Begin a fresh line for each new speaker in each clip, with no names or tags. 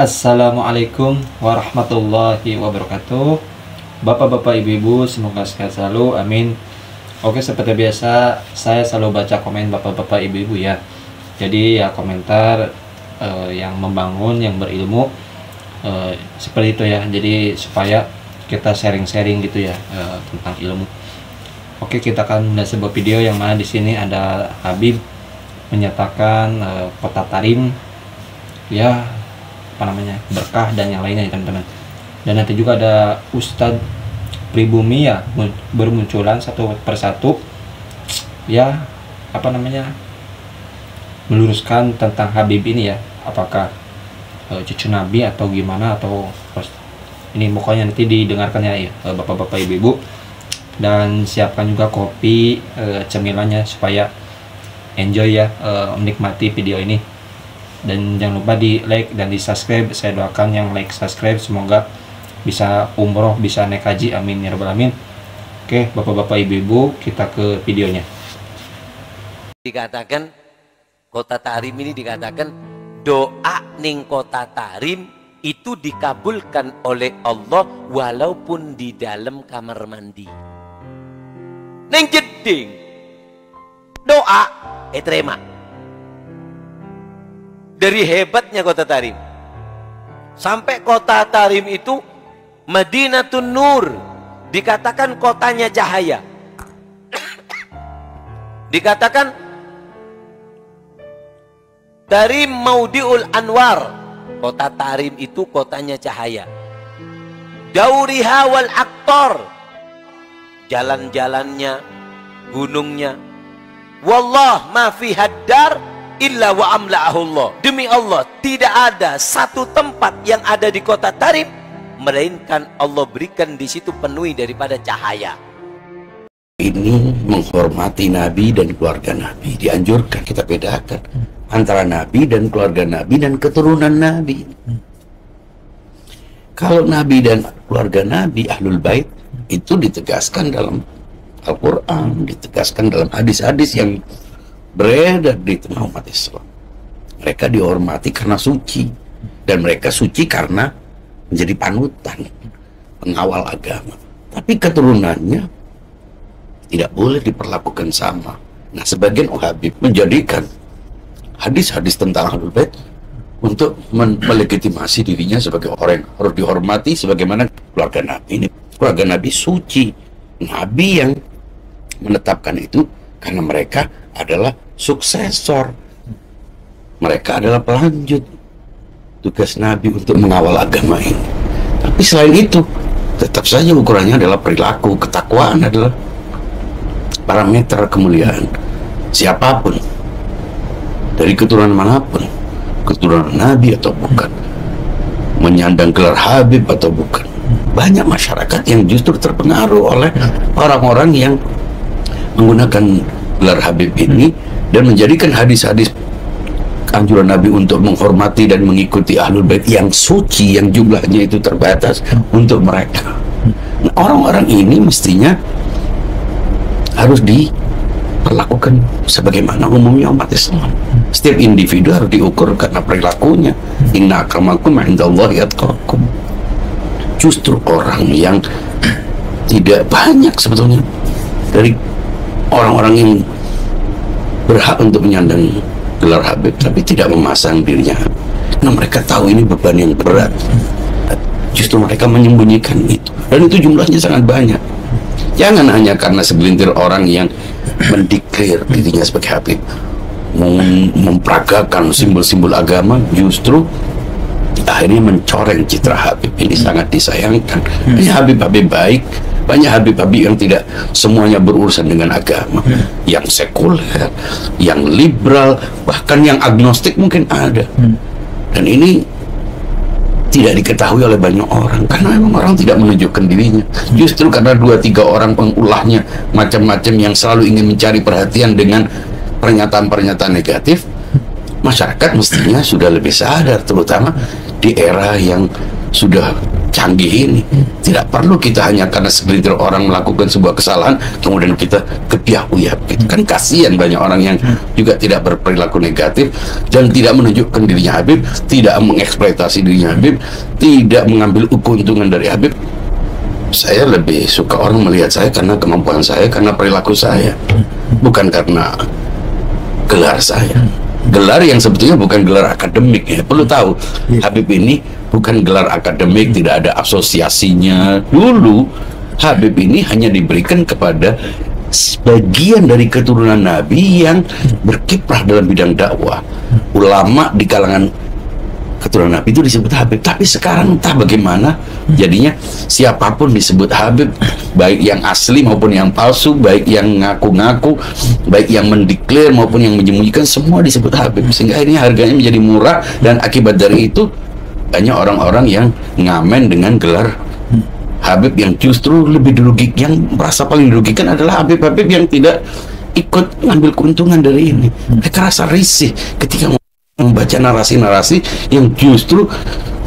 Assalamualaikum warahmatullahi wabarakatuh. Bapak-bapak, ibu-ibu, semoga sehat selalu, amin. Oke, seperti biasa saya selalu baca komen bapak-bapak, ibu-ibu ya. Jadi ya komentar yang membangun, yang berilmu, seperti itu ya. Jadi supaya kita sharing-sharing gitu ya tentang ilmu. Oke, kita akan ada sebuah video yang mana di sini ada Habib menyatakan kota Tarim ya berkah dan yang lainnya ya teman-teman. Dan nanti juga ada Ustadz Pribumi ya bermunculan satu persatu ya meluruskan tentang Habib ini ya, apakah cucu Nabi atau gimana, atau ini pokoknya nanti didengarkannya ya bapak-bapak, ibu-ibu. Dan siapkan juga kopi, cemilannya supaya enjoy ya, menikmati video ini. Dan jangan lupa di like dan di subscribe. Saya doakan yang like subscribe semoga bisa umroh, bisa naik haji, amin ya rabbal alamin. Oke bapak-bapak, ibu-ibu, kita ke videonya.
Dikatakan kota Tarim ini, dikatakan doa ning kota Tarim itu dikabulkan oleh Allah walaupun di dalam kamar mandi. Neng jeding doa terima. Dari hebatnya kota Tarim, sampai kota Tarim itu Madinatun Nur, dikatakan kotanya cahaya. Dikatakan Tarim Maudiul Anwar, kota Tarim itu kotanya cahaya. Dauriha wal Aktor, jalan-jalannya, gunungnya. Wallah ma fi haddar illa wa amla'ahullah. Demi Allah, tidak ada satu tempat yang ada di kota Tarim melainkan Allah berikan di situ penuhi daripada cahaya.
Ini menghormati Nabi dan keluarga Nabi. Dianjurkan kita bedakan antara Nabi dan keluarga Nabi dan keturunan Nabi. Kalau Nabi dan keluarga Nabi, Ahlul Bait, itu ditegaskan dalam Al-Quran, ditegaskan dalam hadis-hadis yang beredar di tengah umat Islam. Mereka dihormati karena suci, dan mereka suci karena menjadi panutan, pengawal agama. Tapi keturunannya tidak boleh diperlakukan sama. Nah, sebagian Habib menjadikan hadis-hadis tentang Ahlul Bait untuk melegitimasi dirinya sebagai orang yang harus dihormati sebagaimana keluarga Nabi. Ini keluarga Nabi suci. Nabi yang menetapkan itu karena mereka adalah suksesor, mereka adalah pelanjut tugas Nabi untuk mengawal agama ini. Tapi selain itu, tetap saja ukurannya adalah perilaku. Ketakwaan adalah parameter kemuliaan siapapun, dari keturunan manapun, keturunan Nabi atau bukan, menyandang gelar Habib atau bukan. Banyak masyarakat yang justru terpengaruh oleh orang-orang yang menggunakan gelar Habib ini dan menjadikan hadis-hadis anjuran Nabi untuk menghormati dan mengikuti Ahlul Bait yang suci, yang jumlahnya itu terbatas untuk mereka. Nah, orang-orang ini mestinya harus diperlakukan sebagaimana umumnya umat Islam. Setiap individu harus diukur karena perilakunya. Inna akramakum indallahi atqakum. Justru orang yang tidak banyak sebetulnya dari orang-orang yang berhak untuk menyandang gelar Habib tapi tidak memasang dirinya, karena mereka tahu ini beban yang berat. Justru mereka menyembunyikan itu, dan itu jumlahnya sangat banyak. Jangan hanya karena segelintir orang yang mendeklar dirinya sebagai Habib, memperagakan simbol-simbol agama, justru akhirnya mencoreng citra Habib ini. Sangat disayangkan. Banyak Habib-Habib baik, banyak Habib-Habib yang tidak semuanya berurusan dengan agama, yang sekuler, yang liberal, bahkan yang agnostik mungkin ada. Dan ini tidak diketahui oleh banyak orang karena memang orang tidak menunjukkan dirinya. Justru karena 2-3 orang pengulahnya macam-macam yang selalu ingin mencari perhatian dengan pernyataan-pernyataan negatif, masyarakat mestinya sudah lebih sadar, terutama di era yang sudah canggih ini. Tidak perlu kita hanya karena segelintir orang melakukan sebuah kesalahan kemudian kita kepiah uyap gitu. Kan kasihan banyak orang yang juga tidak berperilaku negatif dan tidak menunjukkan dirinya Habib, tidak mengeksploitasi dirinya Habib, tidak mengambil keuntungan dari Habib. Saya lebih suka orang melihat saya karena kemampuan saya, karena perilaku saya, bukan karena gelar saya. Gelar yang sebetulnya bukan gelar akademik ya. Perlu tahu, Habib ini bukan gelar akademik, tidak ada asosiasinya. Dulu Habib ini hanya diberikan kepada sebagian dari keturunan Nabi yang berkiprah dalam bidang dakwah. Ulama di kalangan keturunan Nabi itu disebut Habib. Tapi sekarang entah bagaimana jadinya siapapun disebut Habib, baik yang asli maupun yang palsu, baik yang ngaku-ngaku, baik yang mendeklar maupun yang menyembunyikan, semua disebut Habib, sehingga ini harganya menjadi murah. Dan akibat dari itu banyak orang-orang yang ngamen dengan gelar Habib yang justru lebih dirugikan. Yang merasa paling dirugikan adalah Habib-Habib yang tidak ikut ngambil keuntungan dari ini. Mereka rasa risih ketika membaca narasi-narasi yang justru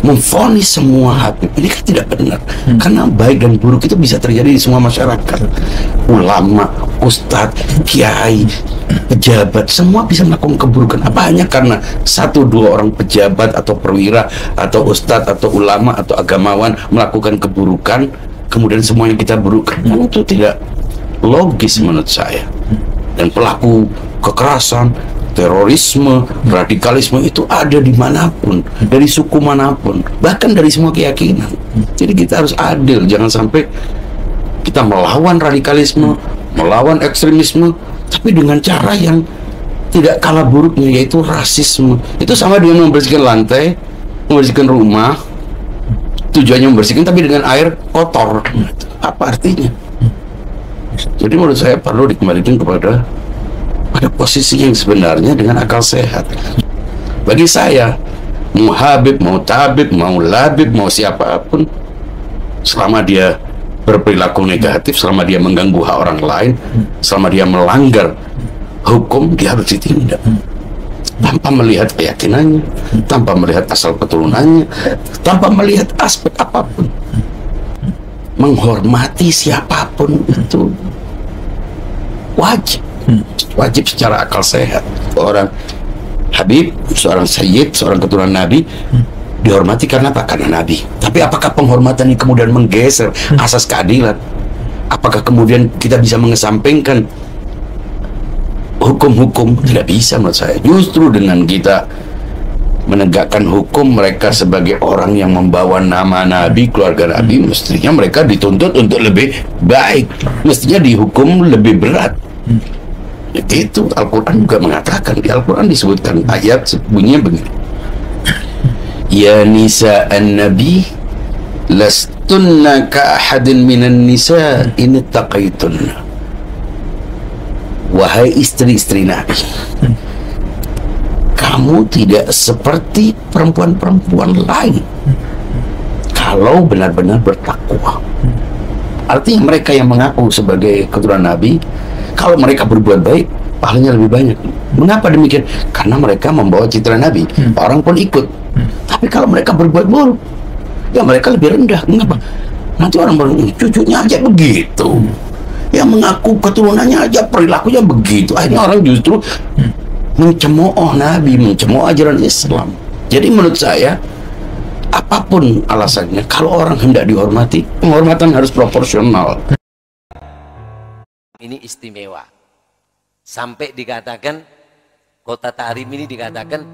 memvonis semua Habib. Ini kan tidak benar, karena baik dan buruk itu bisa terjadi di semua masyarakat. Ulama, ustadz, kiai, pejabat, semua bisa melakukan keburukan. Apa hanya karena satu dua orang pejabat atau perwira atau ustadz atau ulama atau agamawan melakukan keburukan kemudian semuanya kita burukan? Itu tidak logis menurut saya. Dan pelaku kekerasan, terorisme, radikalisme itu ada dimanapun, dari suku manapun, bahkan dari semua keyakinan. Jadi kita harus adil, jangan sampai kita melawan radikalisme, melawan ekstremisme, tapi dengan cara yang tidak kalah buruknya, yaitu rasisme. Itu sama dengan membersihkan lantai, membersihkan rumah, tujuannya membersihkan tapi dengan air kotor. Apa artinya? Jadi menurut saya perlu dikembalikan pada posisi yang sebenarnya dengan akal sehat. Bagi saya, mau Habib, mau tabib, mau labib, mau siapapun, selama dia berperilaku negatif, selama dia mengganggu hak orang lain, selama dia melanggar hukum, dia harus ditindak tanpa melihat keyakinannya, tanpa melihat asal keturunannya, tanpa melihat aspek apapun. Menghormati siapapun itu wajib secara akal sehat. Seorang Habib, seorang Sayyid, seorang keturunan Nabi dihormati karena apa? Karena Nabi. Tapi apakah penghormatan ini kemudian menggeser asas keadilan? Apakah kemudian kita bisa mengesampingkan hukum-hukum? Tidak bisa menurut saya. Justru dengan kita menegakkan hukum mereka sebagai orang yang membawa nama Nabi, keluarga Nabi, mestinya mereka dituntut untuk lebih baik, mestinya dihukum lebih berat. Itu Al-Quran juga mengatakan. Di Al-Quran disebutkan ayat bunyinya begini: Ya nisa an-nabi lastunna ka ahadin minan nisa in taqaitunna. Wahai istri-istri Nabi, kamu tidak seperti perempuan-perempuan lain kalau benar-benar bertakwa. Artinya mereka yang mengaku sebagai keturunan Nabi, kalau mereka berbuat baik, pahalanya lebih banyak. Mengapa demikian? Karena mereka membawa citra Nabi, orang pun ikut. Tapi kalau mereka berbuat buruk, ya mereka lebih rendah. Mengapa? Nanti orang baru, cucunya aja begitu, yang mengaku keturunannya aja perilakunya begitu. Akhirnya orang justru mencemooh Nabi, mencemooh ajaran Islam. Jadi menurut saya, apapun alasannya, kalau orang hendak dihormati, penghormatan harus proporsional.
Ini istimewa. Sampai dikatakan Kota Tarim ini dikatakan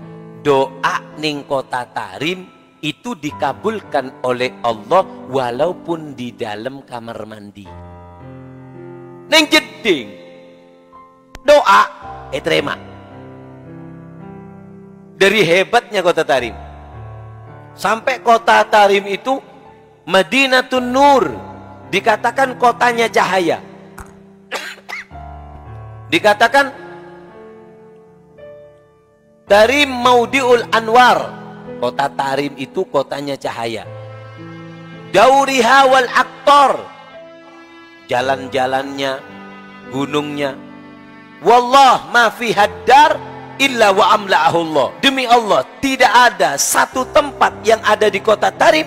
doa ning Kota Tarim itu dikabulkan oleh Allah walaupun di dalam kamar mandi. Ning jeding doa terima. Dari hebatnya Kota Tarim, sampai Kota Tarim itu Madinatun Nur, dikatakan kotanya cahaya. Dikatakan Tarim Maudiul Anwar, Kota Tarim itu kotanya cahaya. Dauriha wal aktor, jalan-jalannya, gunungnya. Wallah ma fi haddar illa wa amla'ahullah. Demi Allah, tidak ada satu tempat yang ada di Kota Tarim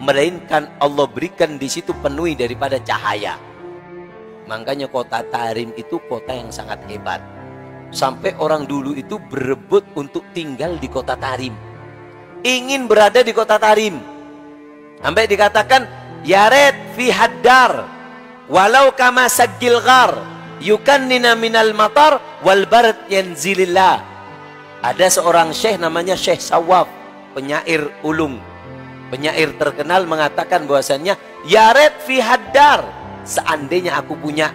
melainkan Allah berikan di situ penuhi daripada cahaya. Makanya kota Tarim itu kota yang sangat hebat. Sampai orang dulu itu berebut untuk tinggal di kota Tarim, ingin berada di kota Tarim. Sampai dikatakan yaret fi haddar walau kama sagil ghar yukannina minal matar wal barat yanzilillah. Ada seorang syekh namanya Syekh Sawaf, penyair ulung, penyair terkenal, mengatakan bahwasannya yaret fi haddar, seandainya aku punya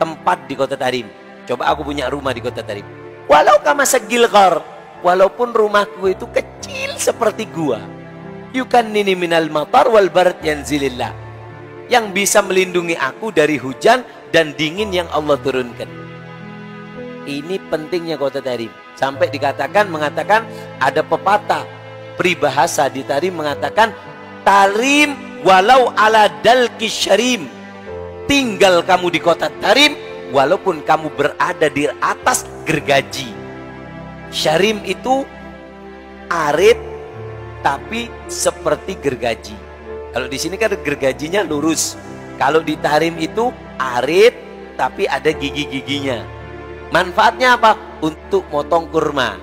tempat di kota Tarim, coba aku punya rumah di kota Tarim, walau kama sagil ghar, walaupun rumahku itu kecil seperti gua, yukannini minal matar wal barat yanzilillah, yang bisa melindungi aku dari hujan dan dingin yang Allah turunkan. Ini pentingnya kota Tarim. Sampai mengatakan ada pepatah peribahasa di Tarim mengatakan Tarim walau ala dalki syarim, tinggal kamu di kota Tarim walaupun kamu berada di atas gergaji. Syarim itu arit tapi seperti gergaji. Kalau di sini kan gergajinya lurus. Kalau di Tarim itu arit tapi ada gigi-giginya. Manfaatnya apa? Untuk motong kurma.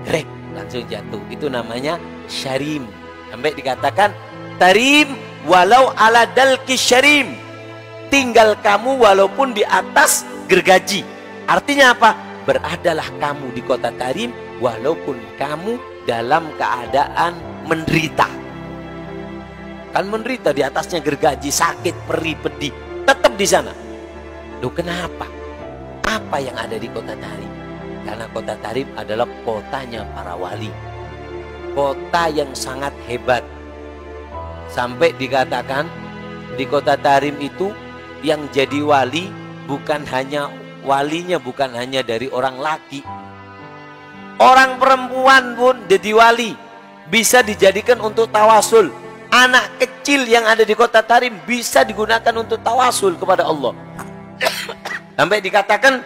Grek, langsung jatuh. Itu namanya syarim. Sampai dikatakan Tarim walau ala dalki syarim, tinggal kamu walaupun di atas gergaji. Artinya apa? Beradalah kamu di kota Tarim walaupun kamu dalam keadaan menderita. Kan menderita di atasnya gergaji, sakit, perih, pedih, tetap di sana. Loh kenapa? Apa yang ada di kota Tarim? Karena kota Tarim adalah kotanya para wali, kota yang sangat hebat. Sampai dikatakan di kota Tarim itu yang jadi wali bukan hanya walinya, bukan hanya dari orang laki, orang perempuan pun jadi wali, bisa dijadikan untuk tawasul. Anak kecil yang ada di kota Tarim bisa digunakan untuk tawasul kepada Allah. Sampai dikatakan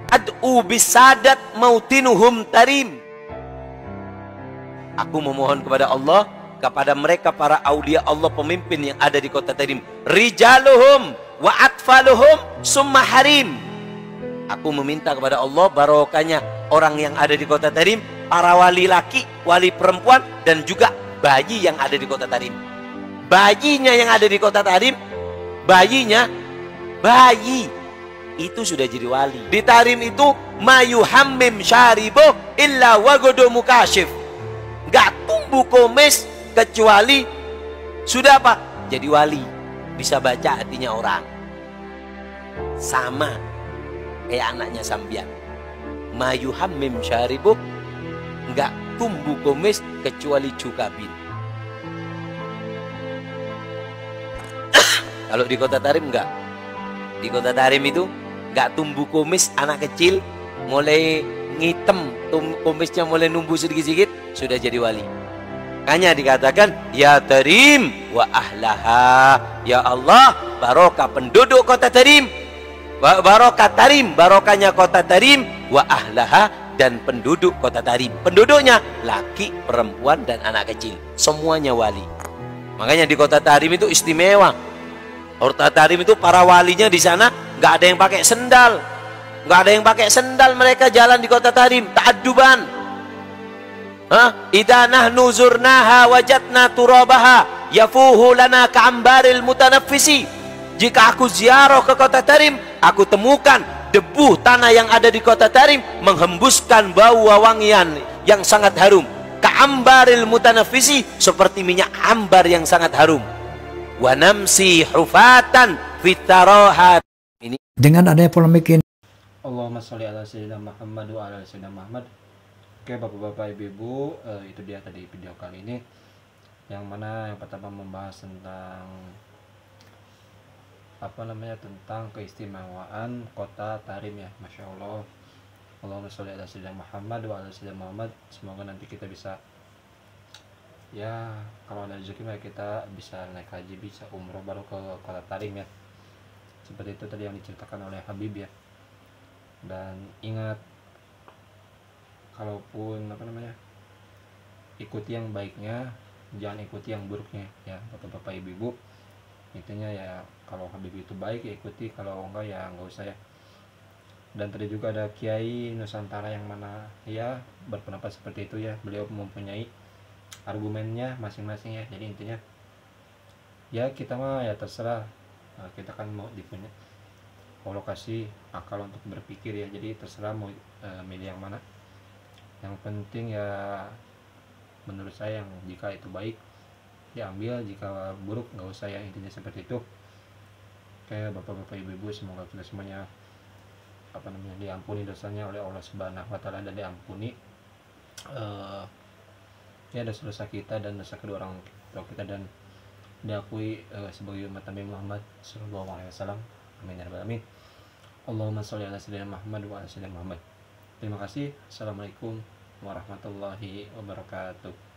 ad'u bisadat mautinuhum Tarim, aku memohon kepada Allah, kepada mereka para aulia Allah, pemimpin yang ada di kota Tarim, rijaluhum wa atfaluhum summa harim. Aku meminta kepada Allah barokahnya orang yang ada di kota Tarim, para wali laki, wali perempuan, dan juga bayi yang ada di kota Tarim. Bayinya yang ada di kota Tarim, bayinya, bayi itu sudah jadi wali. Di Tarim itu mayuhammim syaribo illa wagodo mukashif, gak tumbuh komis kecuali sudah apa? Jadi wali, bisa baca hatinya orang. Sama kayak anaknya Sambian, mayuhammim syaribo, gak tumbuh komis kecuali cukabin. Kalau di kota Tarim enggak. Di kota Tarim itu nggak tumbuh kumis, anak kecil mulai ngitem, kumisnya mulai numbuh sedikit-sedikit, sudah jadi wali. Makanya dikatakan ya Tarim wa ahlaha, ya Allah barokah penduduk kota Tarim, barokah Tarim, barokahnya kota Tarim, wa ahlaha, dan penduduk kota Tarim. Penduduknya laki, perempuan, dan anak kecil, semuanya wali. Makanya di kota Tarim itu istimewa. Kota Tarim itu para walinya di sana nggak ada yang pakai sendal, nggak ada yang pakai sendal, mereka jalan di kota Tarim ta'adduban. Idza nahnu zurnaha wajadna turabaha yafuhu lana ka'ambaril mutanaffisi. Jika aku ziarah ke kota Tarim, aku temukan debu tanah yang ada di kota Tarim menghembuskan bau wewangian yang sangat harum. Ka'ambaril mutanaffisi, seperti minyak ambar yang sangat harum. Wa namsi hufatan fitarahat. Ini
dengan adanya polemik ini.
Allahumma sholli ala sayyidina Muhammad wa ala sayyidina Muhammad. Oke bapak-bapak ibu-ibu, itu dia tadi video kali ini, yang mana yang pertama membahas tentang tentang keistimewaan kota Tarim ya. Masya Allah. Allahumma sholli ala sayyidina Muhammad wa ala sayyidina Muhammad. Semoga nanti kita bisa, ya kalau ada rezeki kita bisa naik haji, bisa umroh baru ke kota Tarim ya. Seperti itu tadi yang diceritakan oleh Habib ya. Dan ingat, kalaupun ikuti yang baiknya, jangan ikuti yang buruknya ya bapak-bapak ibu-ibu. Intinya ya kalau Habib itu baik ya ikuti, kalau enggak ya nggak usah ya. Dan tadi juga ada Kiai Nusantara yang mana ya berpendapat seperti itu ya, beliau mempunyai argumennya masing-masing ya. Jadi intinya ya kita mah ya terserah. Nah, kita kan mau dipunya Allah kasih akal untuk berpikir ya, jadi terserah mau milih yang mana. Yang penting ya menurut saya yang jika itu baik ya ambil, jika buruk nggak usah ya, intinya seperti itu. Oke bapak-bapak ibu-ibu, semoga kita semuanya diampuni dosanya oleh Allah Subhanahu wa taala, dan diampuni ya dosa-dosa kita dan dosa kedua orang tua kita, dan diakui sebagai umat Nabi Muhammad sallallahu alaihi wasallam. Amin ya rabbal alamin. Allahumma sholli ala sayyidina Muhammad wa ala sayyidina Muhammad. Terima kasih. Assalamualaikum warahmatullahi wabarakatuh.